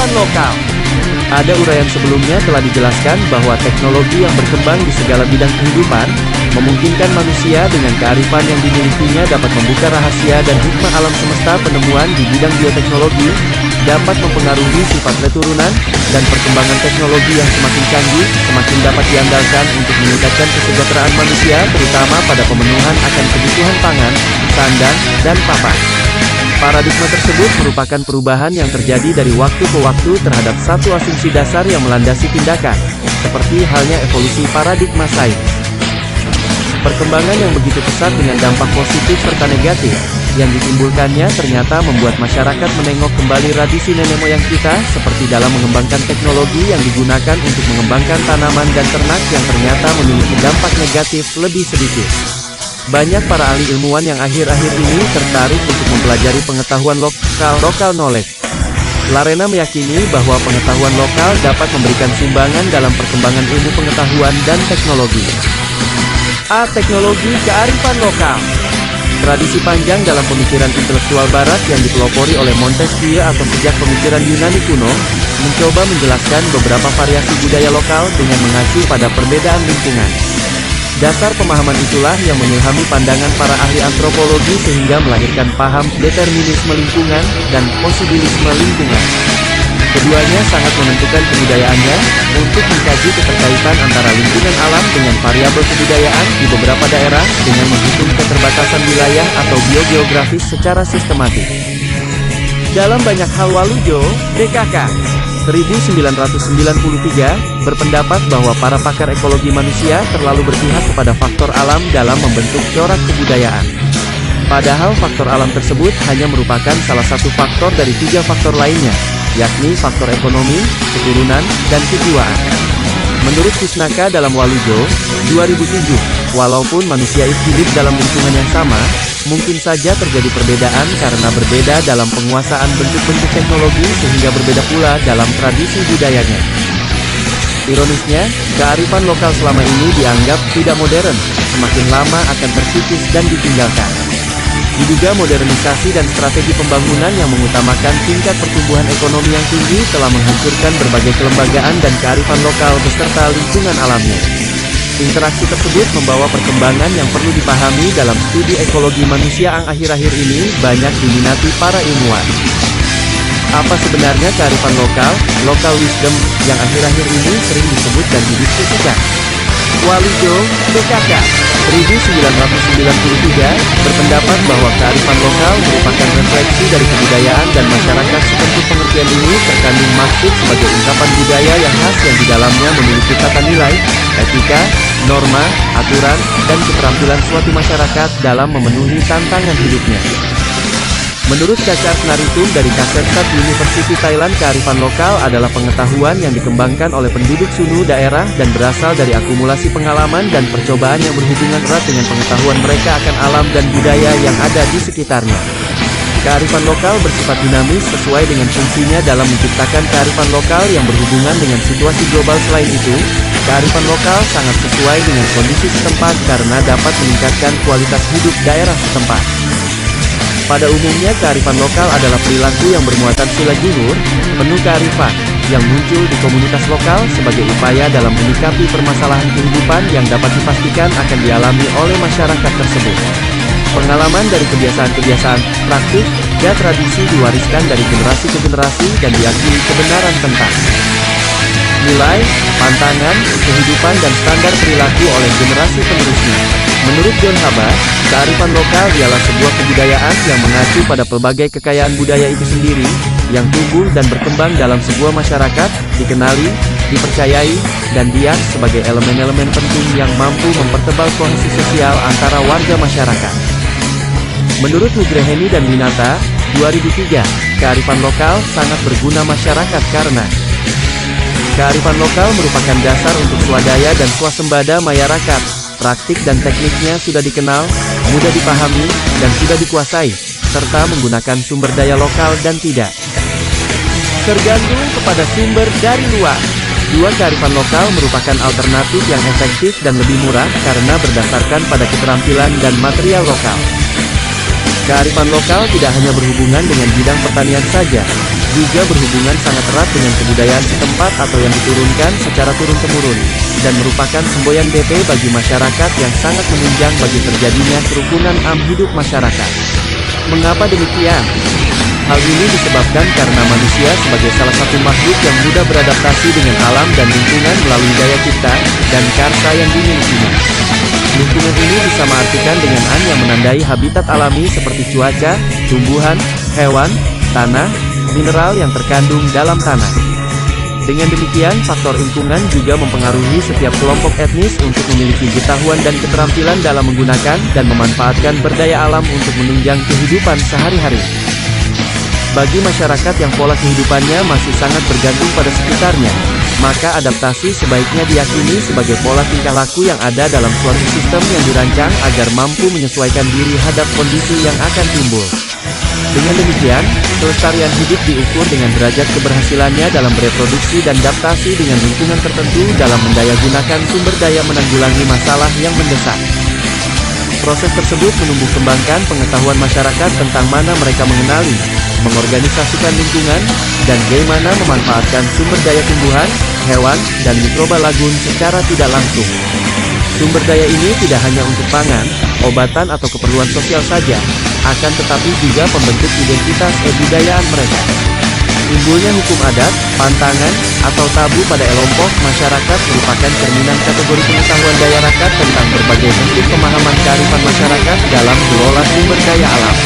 kearifan lokal. Ada uraian sebelumnya telah dijelaskan bahwa teknologi yang berkembang di segala bidang kehidupan, memungkinkan manusia dengan kearifan yang dimilikinya dapat membuka rahasia dan hikmah alam semesta. Penemuan di bidang bioteknologi dapat mempengaruhi sifat keturunan, dan perkembangan teknologi yang semakin canggih, semakin dapat diandalkan untuk meningkatkan kesejahteraan manusia, terutama pada pemenuhan akan kebutuhan pangan, sandang, dan papan. Paradigma tersebut merupakan perubahan yang terjadi dari waktu ke waktu terhadap satu asumsi dasar yang melandasi tindakan, seperti halnya evolusi paradigma sains. Perkembangan yang begitu pesat dengan dampak positif serta negatif yang ditimbulkannya ternyata membuat masyarakat menengok kembali tradisi nenek moyang kita, seperti dalam mengembangkan teknologi yang digunakan untuk mengembangkan tanaman dan ternak yang ternyata memiliki dampak negatif lebih sedikit. Banyak para ahli ilmuwan yang akhir-akhir ini tertarik untuk mempelajari pengetahuan local knowledge. Larena meyakini bahwa pengetahuan lokal dapat memberikan sumbangan dalam perkembangan ilmu pengetahuan dan teknologi. Teknologi kearifan lokal. Tradisi panjang dalam pemikiran intelektual barat yang dipelopori oleh Montesquieu atau sejak pemikiran Yunani kuno, mencoba menjelaskan beberapa variasi budaya lokal dengan mengacu pada perbedaan lingkungan. Dasar pemahaman itulah yang mengilhami pandangan para ahli antropologi sehingga melahirkan paham determinisme lingkungan dan posibilisme lingkungan. Keduanya sangat menentukan kebudayaannya untuk mengkaji keterkaitan antara lingkungan alam dengan variabel kebudayaan di beberapa daerah dengan menghitung keterbatasan wilayah atau biogeografis secara sistematik. Dalam banyak hal Walujo, DKK 1993, berpendapat bahwa para pakar ekologi manusia terlalu berpihak kepada faktor alam dalam membentuk corak kebudayaan. Padahal faktor alam tersebut hanya merupakan salah satu faktor dari 3 faktor lainnya, yakni faktor ekonomi, keturunan, dan kejiwaan. Menurut Kusnaka dalam Walujo, 2007, walaupun manusia hidup dalam lingkungan yang sama, mungkin saja terjadi perbedaan karena berbeda dalam penguasaan bentuk-bentuk teknologi sehingga berbeda pula dalam tradisi budayanya. Ironisnya, kearifan lokal selama ini dianggap tidak modern, semakin lama akan terkikis dan ditinggalkan. Diduga modernisasi dan strategi pembangunan yang mengutamakan tingkat pertumbuhan ekonomi yang tinggi telah menghancurkan berbagai kelembagaan dan kearifan lokal beserta lingkungan alamnya. Interaksi tersebut membawa perkembangan yang perlu dipahami dalam studi ekologi manusia yang akhir-akhir ini banyak diminati para ilmuwan. Apa sebenarnya kearifan lokal, local wisdom, yang akhir-akhir ini sering disebut dan didiskusikan? Walujo, DKK 1993, berpendapat bahwa kearifan lokal merupakan refleksi dari kebudayaan dan masyarakat. Seperti pengertian ini terkandung maksud sebagai ungkapan budaya yang khas yang di dalamnya memiliki tata nilai, etika, norma, aturan, dan keterampilan suatu masyarakat dalam memenuhi tantangan hidupnya. Menurut Cachart Naritum dari Kassensat University Thailand, kearifan lokal adalah pengetahuan yang dikembangkan oleh penduduk Sunu daerah dan berasal dari akumulasi pengalaman dan percobaan yang berhubungan erat dengan pengetahuan mereka akan alam dan budaya yang ada di sekitarnya. Kearifan lokal bersifat dinamis sesuai dengan fungsinya dalam menciptakan kearifan lokal yang berhubungan dengan situasi global. Selain itu, kearifan lokal sangat sesuai dengan kondisi setempat karena dapat meningkatkan kualitas hidup daerah setempat. Pada umumnya kearifan lokal adalah perilaku yang bermuatan sila juhur, penuh kearifan, yang muncul di komunitas lokal sebagai upaya dalam menyikapi permasalahan kehidupan yang dapat dipastikan akan dialami oleh masyarakat tersebut. Pengalaman dari kebiasaan-kebiasaan, praktik, dan tradisi diwariskan dari generasi ke generasi dan diyakini kebenaran tentang nilai, pantangan, kehidupan dan standar perilaku oleh generasi penerusnya. Menurut John Haber, kearifan lokal ialah sebuah kebudayaan yang mengacu pada pelbagai kekayaan budaya itu sendiri, yang tumbuh dan berkembang dalam sebuah masyarakat, dikenali, dipercayai, dan diakui sebagai elemen-elemen penting yang mampu mempertebal kohesi sosial antara warga masyarakat. Menurut Nugraheni dan Winata, 2003, kearifan lokal sangat berguna masyarakat karena kearifan lokal merupakan dasar untuk swadaya dan swasembada masyarakat. Praktik dan tekniknya sudah dikenal, mudah dipahami, dan sudah dikuasai, serta menggunakan sumber daya lokal dan tidak tergantung kepada sumber dari luar. Dua, kearifan lokal merupakan alternatif yang efektif dan lebih murah karena berdasarkan pada keterampilan dan material lokal. Kearifan lokal tidak hanya berhubungan dengan bidang pertanian saja, juga berhubungan sangat erat dengan kebudayaan setempat atau yang diturunkan secara turun-temurun, dan merupakan semboyan BP bagi masyarakat yang sangat menunjang bagi terjadinya kerukunan hidup masyarakat. Mengapa demikian? Hal ini disebabkan karena manusia sebagai salah satu makhluk yang mudah beradaptasi dengan alam dan lingkungan melalui daya cipta dan karsa yang dimilikinya. Lingkungan ini disamaartikan dengan yang menandai habitat alami seperti cuaca, tumbuhan, hewan, tanah, mineral yang terkandung dalam tanah. Dengan demikian, faktor lingkungan juga mempengaruhi setiap kelompok etnis untuk memiliki pengetahuan dan keterampilan dalam menggunakan dan memanfaatkan berdaya alam untuk menunjang kehidupan sehari-hari. Bagi masyarakat yang pola kehidupannya masih sangat bergantung pada sekitarnya, maka adaptasi sebaiknya diyakini sebagai pola tingkah laku yang ada dalam suatu sistem yang dirancang agar mampu menyesuaikan diri hadap kondisi yang akan timbul. Dengan demikian, kelestarian hidup diukur dengan derajat keberhasilannya dalam bereproduksi dan adaptasi dengan lingkungan tertentu dalam mendayagunakan sumber daya menanggulangi masalah yang mendesak. Proses tersebut menumbuh kembangkan pengetahuan masyarakat tentang mana mereka mengenali, mengorganisasikan lingkungan, dan bagaimana memanfaatkan sumber daya tumbuhan, hewan, dan mikroba lagun secara tidak langsung. Sumber daya ini tidak hanya untuk pangan, obatan atau keperluan sosial saja, akan tetapi juga pembentuk identitas kebudayaan mereka. Timbulnya hukum adat, pantangan, atau tabu pada kelompok masyarakat merupakan cerminan kategori pengetahuan daya rakyat tentang berbagai bentuk pemahaman kearifan masyarakat dalam mengelola sumber daya alam.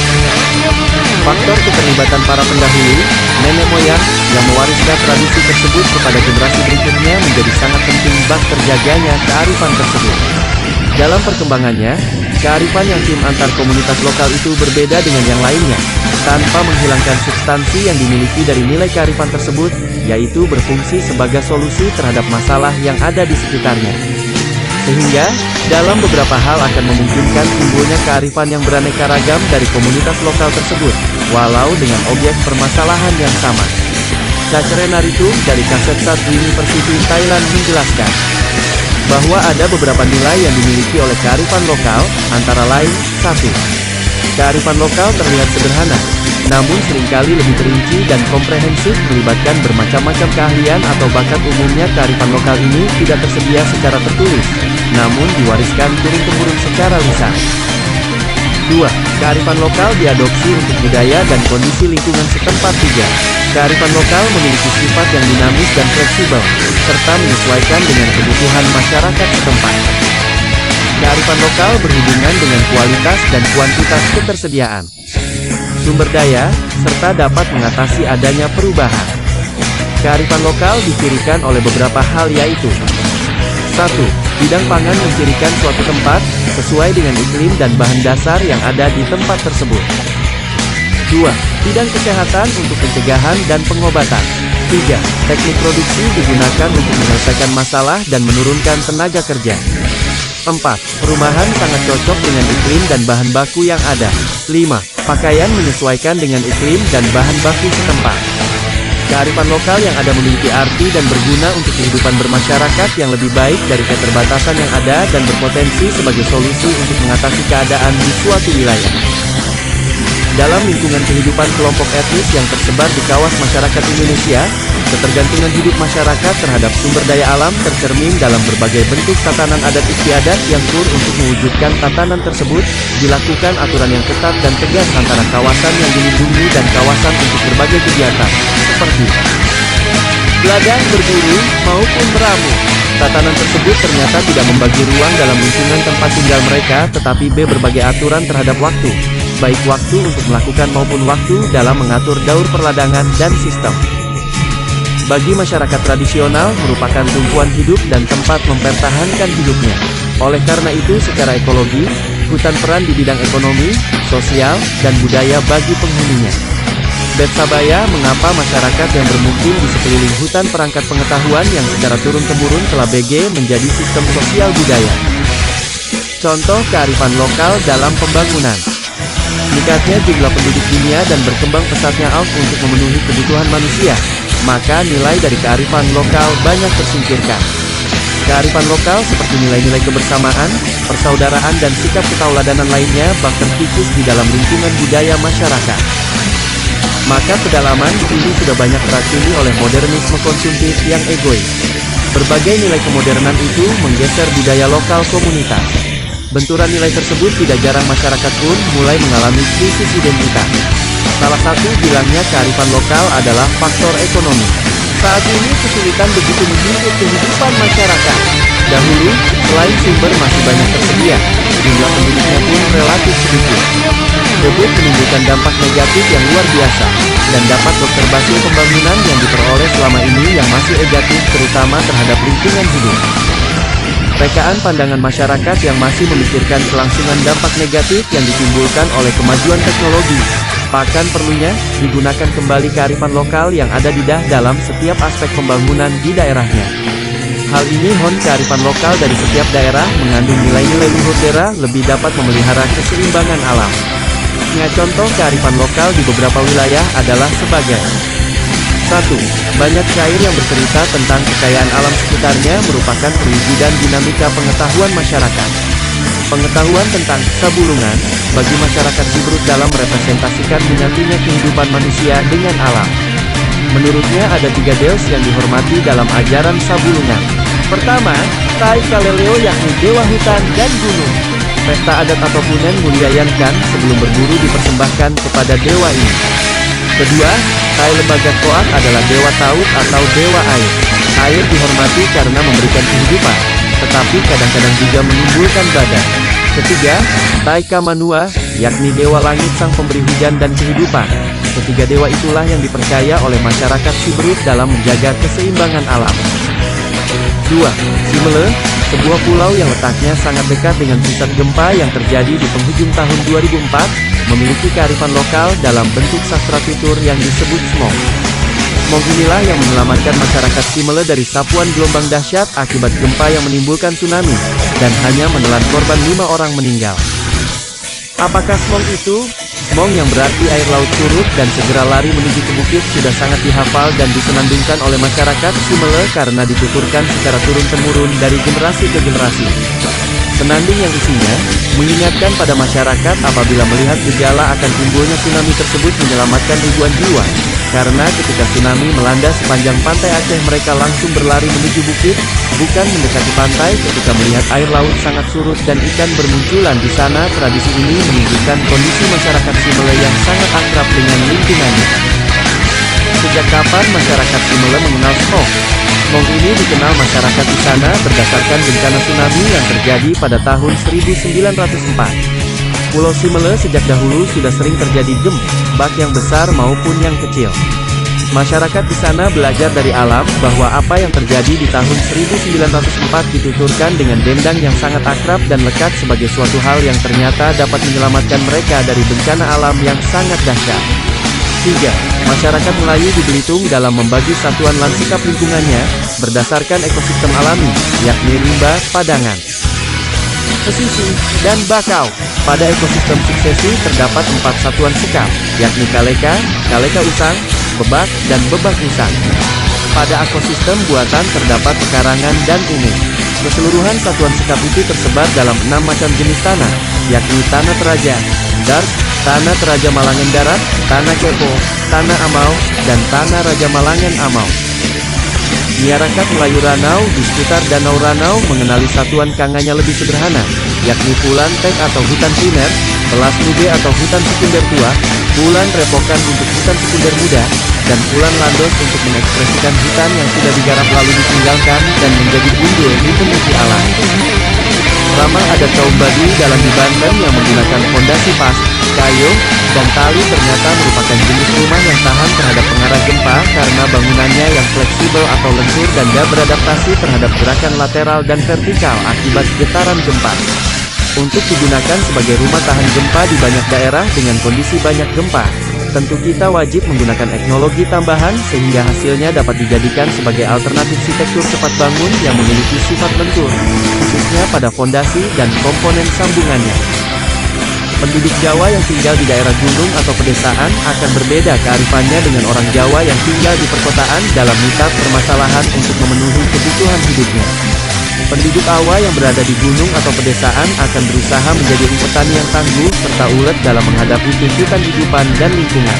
Faktor keterlibatan para pendahulu, nenek moyang, yang mewariskan tradisi tersebut kepada generasi berikutnya menjadi sangat penting bagi terjaganya kearifan tersebut. Dalam perkembangannya, kearifan yang tim antar komunitas lokal itu berbeda dengan yang lainnya, tanpa menghilangkan substansi yang dimiliki dari nilai kearifan tersebut, yaitu berfungsi sebagai solusi terhadap masalah yang ada di sekitarnya. Sehingga, dalam beberapa hal akan memungkinkan timbulnya kearifan yang beraneka ragam dari komunitas lokal tersebut, walau dengan objek permasalahan yang sama. Cacrenaritum dari Kaset University Thailand menjelaskan bahwa ada beberapa nilai yang dimiliki oleh kearifan lokal, antara lain, 1. Kearifan lokal terlihat sederhana, namun seringkali lebih terinci dan komprehensif melibatkan bermacam-macam keahlian atau bakat. Umumnya kearifan lokal ini tidak tersedia secara tertulis, namun diwariskan turun-temurun secara lisan. 2. Kearifan lokal diadopsi untuk budaya dan kondisi lingkungan setempat. 3. Kearifan lokal memiliki sifat yang dinamis dan fleksibel, serta menyesuaikan dengan kebutuhan masyarakat setempat. Kearifan lokal berhubungan dengan kualitas dan kuantitas ketersediaan sumber daya, serta dapat mengatasi adanya perubahan. Kearifan lokal dicirikan oleh beberapa hal, yaitu 1. Bidang pangan mencirikan suatu tempat, sesuai dengan iklim dan bahan dasar yang ada di tempat tersebut. 2. Bidang kesehatan untuk pencegahan dan pengobatan. 3. Teknik produksi digunakan untuk menyelesaikan masalah dan menurunkan tenaga kerja. 4. Perumahan sangat cocok dengan iklim dan bahan baku yang ada. 5. Pakaian menyesuaikan dengan iklim dan bahan baku setempat. Kearifan lokal yang ada memiliki arti dan berguna untuk kehidupan bermasyarakat yang lebih baik dari keterbatasan yang ada dan berpotensi sebagai solusi untuk mengatasi keadaan di suatu wilayah. Dalam lingkungan kehidupan kelompok etnis yang tersebar di kawasan masyarakat Indonesia, ketergantungan hidup masyarakat terhadap sumber daya alam tercermin dalam berbagai bentuk tatanan adat istiadat yang untuk mewujudkan tatanan tersebut, dilakukan aturan yang ketat dan tegas antara kawasan yang dilindungi dan kawasan untuk berbagai kegiatan, seperti ladang berburu maupun meramu. Tatanan tersebut ternyata tidak membagi ruang dalam lingkungan tempat tinggal mereka, tetapi berbagai aturan terhadap waktu, baik waktu untuk melakukan maupun waktu dalam mengatur daur perladangan dan sistem. Bagi masyarakat tradisional merupakan tumpuan hidup dan tempat mempertahankan hidupnya. Oleh karena itu secara ekologi, hutan peran di bidang ekonomi, sosial, dan budaya bagi penghuninya. Betsabaya mengapa masyarakat yang bermukim di sekeliling hutan perangkat pengetahuan yang secara turun-temurun telah BG menjadi sistem sosial budaya. Contoh kearifan lokal dalam pembangunan. Meningkatnya jumlah penduduk dunia dan berkembang pesatnya untuk memenuhi kebutuhan manusia, maka nilai dari kearifan lokal banyak tersingkirkan. Kearifan lokal seperti nilai-nilai kebersamaan, persaudaraan dan sikap ketauladanan lainnya bak terkikis di dalam lingkungan budaya masyarakat. Maka kedalaman ini sudah banyak teracuni oleh modernisme konsumtif yang egois. Berbagai nilai kemodernan itu menggeser budaya lokal komunitas. Benturan nilai tersebut tidak jarang masyarakat pun mulai mengalami krisis identitas. Salah satu bilangnya kearifan lokal adalah faktor ekonomi. Saat ini kesulitan begitu menghimpit kehidupan masyarakat. Dahulu, selain sumber masih banyak tersedia, jumlah penduduknya pun relatif sedikit. Debut menimbulkan dampak negatif yang luar biasa, dan dapat observasi pembangunan yang diperoleh selama ini yang masih negatif terutama terhadap lingkungan hidup. Rekaan pandangan masyarakat yang masih memikirkan kelangsungan dampak negatif yang ditimbulkan oleh kemajuan teknologi. Bahkan perlunya, digunakan kembali kearifan lokal yang ada di dalam setiap aspek pembangunan di daerahnya. Hal ini kearifan lokal dari setiap daerah mengandung nilai-nilai luhur daerah lebih dapat memelihara keseimbangan alam. Contoh kearifan lokal di beberapa wilayah adalah sebagai 1. Banyak syair yang bercerita tentang kekayaan alam sekitarnya merupakan perwujudan dinamika pengetahuan masyarakat. Pengetahuan tentang sabulungan bagi masyarakat Siberut dalam merepresentasikan menyatunya kehidupan manusia dengan alam. Menurutnya ada 3 deus yang dihormati dalam ajaran sabulungan. Pertama, Tai Kaleleo yakni dewa hutan dan gunung. Pesta adat atau punen muliayankan sebelum berburu dipersembahkan kepada dewa ini. Kedua, Tai Lebagat Koat adalah dewa taut atau dewa air. Air dihormati karena memberikan kehidupan, tetapi kadang-kadang juga menimbulkan badai. Ketiga, Tai Kamanua, yakni dewa langit sang pemberi hujan dan kehidupan. Ketiga dewa itulah yang dipercaya oleh masyarakat Siberut dalam menjaga keseimbangan alam. 2. Simele, sebuah pulau yang letaknya sangat dekat dengan pusat gempa yang terjadi di penghujung tahun 2004, memiliki kearifan lokal dalam bentuk sastra tutur yang disebut smog. Smog inilah yang menyelamatkan masyarakat Simele dari sapuan gelombang dahsyat akibat gempa yang menimbulkan tsunami, dan hanya menelan korban 5 orang meninggal. Apakah smog itu? Smog yang berarti air laut surut dan segera lari menuju ke bukit sudah sangat dihafal dan disenandungkan oleh masyarakat Simele karena dituturkan secara turun-temurun dari generasi ke generasi. Senandung yang isinya mengingatkan pada masyarakat apabila melihat gejala akan timbulnya tsunami tersebut menyelamatkan ribuan jiwa. Karena ketika tsunami melanda sepanjang pantai Aceh mereka langsung berlari menuju bukit, bukan mendekati pantai ketika melihat air laut sangat surut dan ikan bermunculan di sana. Tradisi ini menunjukkan kondisi masyarakat Simele yang sangat akrab dengan lingkungannya. Sejak kapan masyarakat Simele mengenal smog? Smog ini dikenal masyarakat di sana berdasarkan bencana tsunami yang terjadi pada tahun 1904. Pulau Simele sejak dahulu sudah sering terjadi gempa yang besar maupun yang kecil. Masyarakat di sana belajar dari alam bahwa apa yang terjadi di tahun 1904 dituturkan dengan dendang yang sangat akrab dan lekat sebagai suatu hal yang ternyata dapat menyelamatkan mereka dari bencana alam yang sangat dahsyat. 3. Masyarakat Melayu di Belitung dalam membagi satuan lanskap lingkungannya berdasarkan ekosistem alami, yakni rimba, padangan, pesisir, dan bakau. Pada ekosistem suksesi terdapat 4 satuan sekap, yakni kaleka, kaleka usang, bebak, dan bebak usang. Pada ekosistem buatan terdapat pekarangan dan ungu. Keseluruhan satuan sekap itu tersebar dalam 6 macam jenis tanah, yakni tanah teraja, dar, tanah teraja Malangan Darat, tanah kepo, tanah amau, dan tanah raja Malangan Amau. Masyarakat Melayu Ranau di sekitar Danau Ranau mengenali satuan kanganya lebih sederhana, yakni pulan tek atau hutan primer, pelas nube atau hutan sekunder tua, pulan repokan untuk hutan sekunder muda, dan pulan landos untuk mengekspresikan hutan yang sudah digarap lalu ditinggalkan dan menjadi gundul di pemuki alam. Ramah adat kaum Baduy dalam di Banten yang menggunakan fondasi pas, kayu, dan tali ternyata merupakan jenis rumah yang tahan terhadap pengarah gempa karena bangunannya yang fleksibel atau lentur dan dapat beradaptasi terhadap gerakan lateral dan vertikal akibat getaran gempa. Untuk digunakan sebagai rumah tahan gempa di banyak daerah dengan kondisi banyak gempa, tentu kita wajib menggunakan teknologi tambahan sehingga hasilnya dapat dijadikan sebagai alternatif arsitektur cepat bangun yang memiliki sifat lentur, khususnya pada fondasi dan komponen sambungannya. Penduduk Jawa yang tinggal di daerah gunung atau pedesaan akan berbeda kearifannya dengan orang Jawa yang tinggal di perkotaan dalam mitad permasalahan untuk memenuhi kebutuhan hidupnya. Penduduk Awa yang berada di gunung atau pedesaan akan berusaha menjadi petani yang tangguh serta ulet dalam menghadapi tuntutan kehidupan dan lingkungan.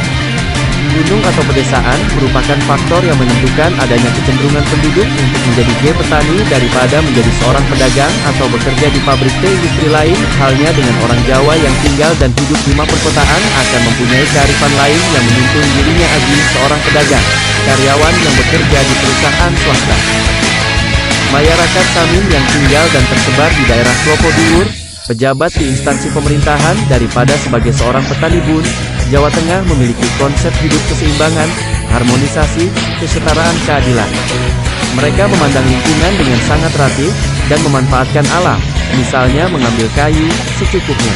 Gunung atau pedesaan merupakan faktor yang menentukan adanya kecenderungan penduduk untuk menjadi petani daripada menjadi seorang pedagang atau bekerja di pabrik teh industri lain. Halnya dengan orang Jawa yang tinggal dan hidup di perkotaan akan mempunyai kearifan lain yang menuntun dirinya agi seorang pedagang, karyawan yang bekerja di perusahaan swasta. Masyarakat Samin yang tinggal dan tersebar di daerah Klopo Dhuwur, pejabat di instansi pemerintahan daripada sebagai seorang petani bun, Jawa Tengah memiliki konsep hidup keseimbangan, harmonisasi, kesetaraan, keadilan. Mereka memandang lingkungan dengan sangat rapi, dan memanfaatkan alam, misalnya mengambil kayu, secukupnya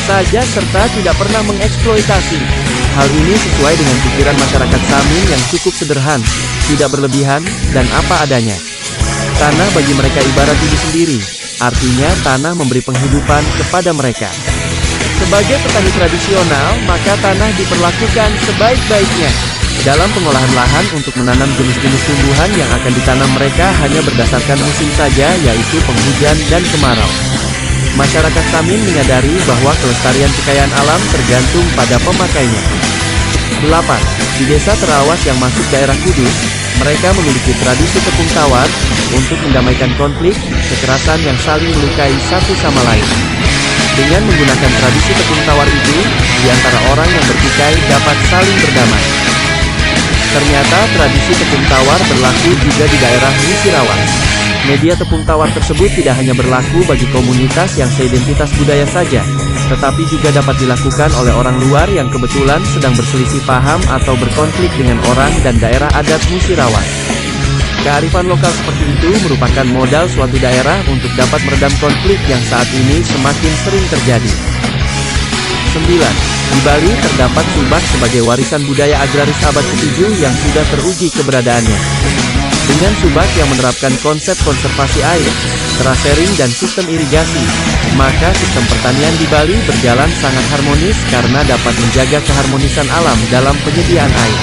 saja serta tidak pernah mengeksploitasi. Hal ini sesuai dengan pikiran masyarakat Samin yang cukup sederhana, tidak berlebihan, dan apa adanya. Tanah bagi mereka ibarat diri sendiri, artinya tanah memberi penghidupan kepada mereka. Sebagai petani tradisional, maka tanah diperlakukan sebaik-baiknya. Dalam pengolahan lahan untuk menanam jenis-jenis tumbuhan yang akan ditanam mereka hanya berdasarkan musim saja, yaitu penghujan dan kemarau. Masyarakat Samin menyadari bahwa kelestarian kekayaan alam tergantung pada pemakainya. 8. Di desa Terawas yang masuk daerah Kudus, mereka memiliki tradisi tepung tawar, untuk mendamaikan konflik, kekerasan yang saling melukai satu sama lain. Dengan menggunakan tradisi tepung tawar itu, di antara orang yang bertikai dapat saling berdamai. Ternyata tradisi tepung tawar berlaku juga di daerah Musirawas. Media tepung tawar tersebut tidak hanya berlaku bagi komunitas yang seidentitas budaya saja, tetapi juga dapat dilakukan oleh orang luar yang kebetulan sedang berselisih paham atau berkonflik dengan orang dan daerah adat Musirawas. Kearifan lokal seperti itu merupakan modal suatu daerah untuk dapat meredam konflik yang saat ini semakin sering terjadi. 9. Di Bali terdapat subak sebagai warisan budaya agraris abad ke-7 yang sudah teruji keberadaannya. Dengan subak yang menerapkan konsep konservasi air, terasering dan sistem irigasi, maka sistem pertanian di Bali berjalan sangat harmonis karena dapat menjaga keharmonisan alam dalam penyediaan air.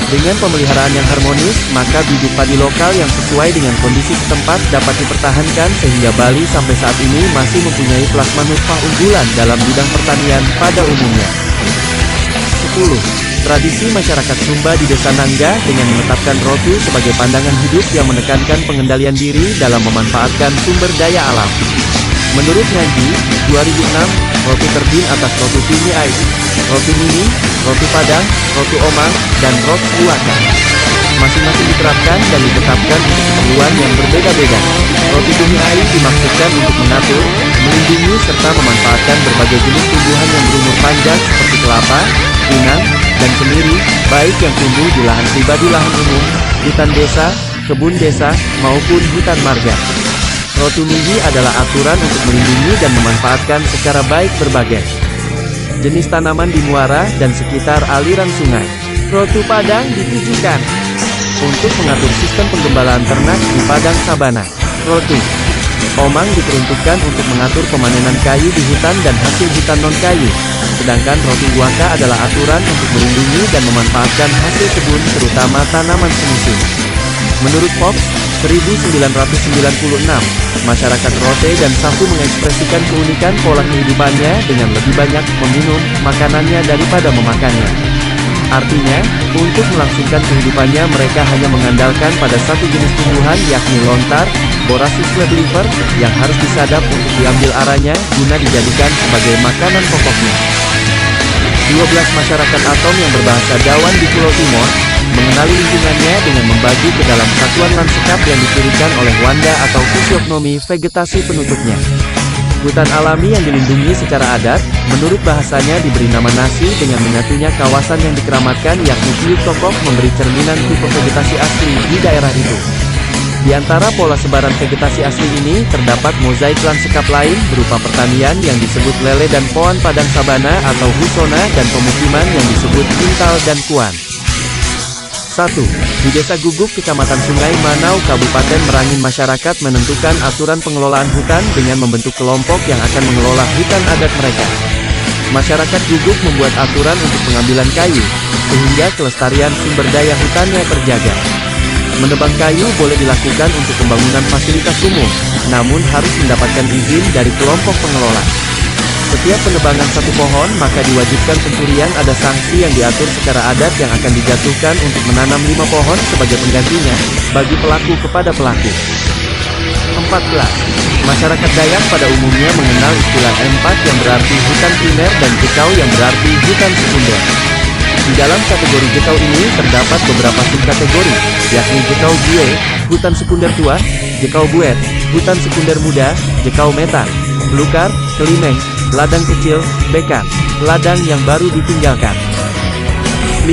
Dengan pemeliharaan yang harmonis, maka bibit padi lokal yang sesuai dengan kondisi setempat dapat dipertahankan sehingga Bali sampai saat ini masih mempunyai plasma nutfah unggulan dalam bidang pertanian pada umumnya. 10. Tradisi masyarakat Sumba di Desa Nangga dengan menetapkan rotu sebagai pandangan hidup yang menekankan pengendalian diri dalam memanfaatkan sumber daya alam. Menurut Nganji, 2006, rotu terdin atas rotu Timi Ai, rotu Mini, rotu Padang, rotu Omang, dan rotu Buaka. Masing-masing diterapkan dan ditetapkan untuk keperluan yang berbeda-beda. Rotu Timi Ai dimaksudkan untuk mengatur, melindungi serta memanfaatkan berbagai jenis tumbuhan yang berumur panjang seperti kelapa, pinang, dan kemiri, baik yang tumbuh di lahan pribadi, lahan umum, hutan desa, kebun desa, maupun hutan marga. Rotu Minggi adalah aturan untuk melindungi dan memanfaatkan secara baik berbagai jenis tanaman di muara dan sekitar aliran sungai. Rotu Padang ditujukan untuk mengatur sistem penggembalaan ternak di padang sabana. Rotu Omang diperuntukkan untuk mengatur pemanenan kayu di hutan dan hasil hutan non-kayu. Sedangkan rotu Buaka adalah aturan untuk melindungi dan memanfaatkan hasil kebun terutama tanaman semusim. Menurut Fox, 1996, masyarakat Rote dan Sapu mengekspresikan keunikan pola kehidupannya dengan lebih banyak meminum makanannya daripada memakannya. Artinya, untuk melangsungkan kehidupannya mereka hanya mengandalkan pada satu jenis tumbuhan yakni lontar, Borassus lebliver, yang harus disadap untuk diambil aranya guna dijadikan sebagai makanan pokoknya. 12 masyarakat atom yang berbahasa Dawan di Pulau Timor mengenali lingkungannya dengan membagi ke dalam satuan lanskap yang dicirikan oleh wanda atau fisiognomi vegetasi penutupnya. Hutan alami yang dilindungi secara adat, menurut bahasanya diberi nama Nasi dengan menyatunya kawasan yang dikeramatkan yakni Tiuk Tokok memberi cerminan tipe vegetasi asli di daerah itu. Di antara pola sebaran vegetasi asli ini terdapat mozaik lanskap lain berupa pertanian yang disebut lele dan pohon padang sabana atau husona dan pemukiman yang disebut Intal dan Kuan. 1. Di Desa Guguk, Kecamatan Sungai Manau, Kabupaten Merangin, masyarakat menentukan aturan pengelolaan hutan dengan membentuk kelompok yang akan mengelola hutan adat mereka. Masyarakat Guguk membuat aturan untuk pengambilan kayu, sehingga kelestarian sumber daya hutannya terjaga. Menebang kayu boleh dilakukan untuk pembangunan fasilitas umum, namun harus mendapatkan izin dari kelompok pengelola. Setiap penebangan satu pohon, maka diwajibkan pencurian ada sanksi yang diatur secara adat yang akan dijatuhkan untuk menanam 5 pohon sebagai penggantinya, bagi pelaku kepada pelaku. 14. Masyarakat Dayak pada umumnya mengenal istilah M4 yang berarti hutan primer dan Jekau yang berarti hutan sekunder. Di dalam kategori Jekau ini terdapat beberapa subkategori, yakni Jekau Jue, hutan sekunder tua, Jekau Buet, hutan sekunder muda, Jekau Metan, Belukar, Kelimeng, ladang kecil, Bekan, ladang yang baru ditinggalkan. 15.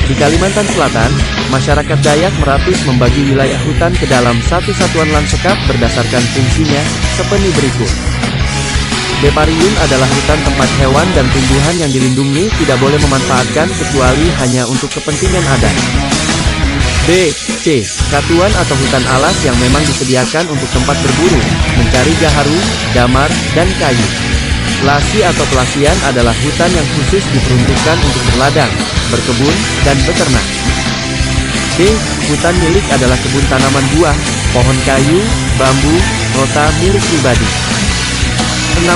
Di Kalimantan Selatan, masyarakat Dayak Meratus membagi wilayah hutan ke dalam satu satuan lanskap berdasarkan fungsinya, seperti berikut. Beparium adalah hutan tempat hewan dan tumbuhan yang dilindungi tidak boleh memanfaatkan kecuali hanya untuk kepentingan adat. B. C. Katuan atau hutan alas yang memang disediakan untuk tempat berburu, mencari gaharu, damar, dan kayu. Lasi atau pelasian adalah hutan yang khusus diperuntukkan untuk berladang, berkebun, dan beternak. D. Hutan milik adalah kebun tanaman buah, pohon kayu, bambu, rota milik pribadi. 16.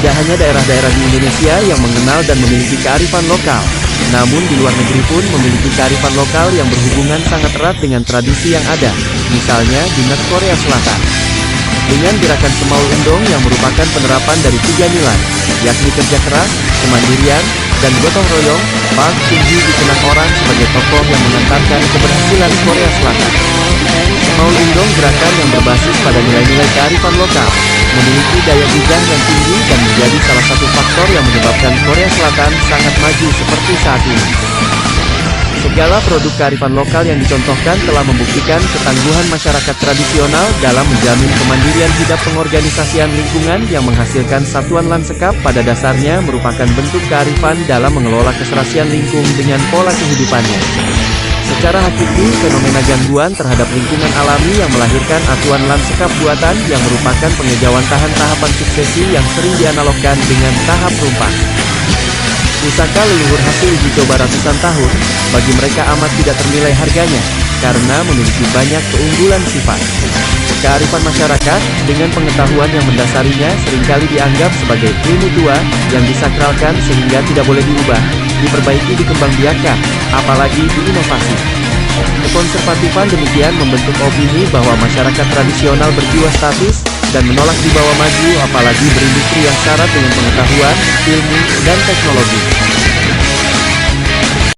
Tidak hanya daerah-daerah di Indonesia yang mengenal dan memiliki kearifan lokal, namun di luar negeri pun memiliki kearifan lokal yang berhubungan sangat erat dengan tradisi yang ada, misalnya di Korea Selatan. Dengan gerakan Semaul Endong yang merupakan penerapan dari 3 nilai, yakni kerja keras, kemandirian, dan gotong royong, Park Chung-hee dikenang orang sebagai tokoh yang mengantarkan keberhasilan Korea Selatan. Semaul Endong gerakan yang berbasis pada nilai-nilai kearifan lokal, memiliki daya gigah yang tinggi dan menjadi salah satu faktor yang menyebabkan Korea Selatan sangat maju seperti saat ini. Segala produk kearifan lokal yang dicontohkan telah membuktikan ketangguhan masyarakat tradisional dalam menjamin kemandirian hidup. Pengorganisasian lingkungan yang menghasilkan satuan lanskap pada dasarnya merupakan bentuk kearifan dalam mengelola keserasian lingkung dengan pola kehidupannya. Secara hakiki, fenomena gangguan terhadap lingkungan alami yang melahirkan atuan lanskap buatan yang merupakan pengejauhan tahapan suksesi yang sering dianalogkan dengan tahap rumpak. Pusaka leluhur hasil uji coba ratusan tahun, bagi mereka amat tidak ternilai harganya, karena memiliki banyak keunggulan sifat. Kearifan masyarakat, dengan pengetahuan yang mendasarinya seringkali dianggap sebagai ilmu tua, yang disakralkan sehingga tidak boleh diubah, diperbaiki, dikembangbiakkan, apalagi diinovasi. Kekonservatifan demikian membentuk opini bahwa masyarakat tradisional berjiwa statis, dan menolak dibawa maju apalagi berindustri yang syarat dengan pengetahuan, ilmu, dan teknologi.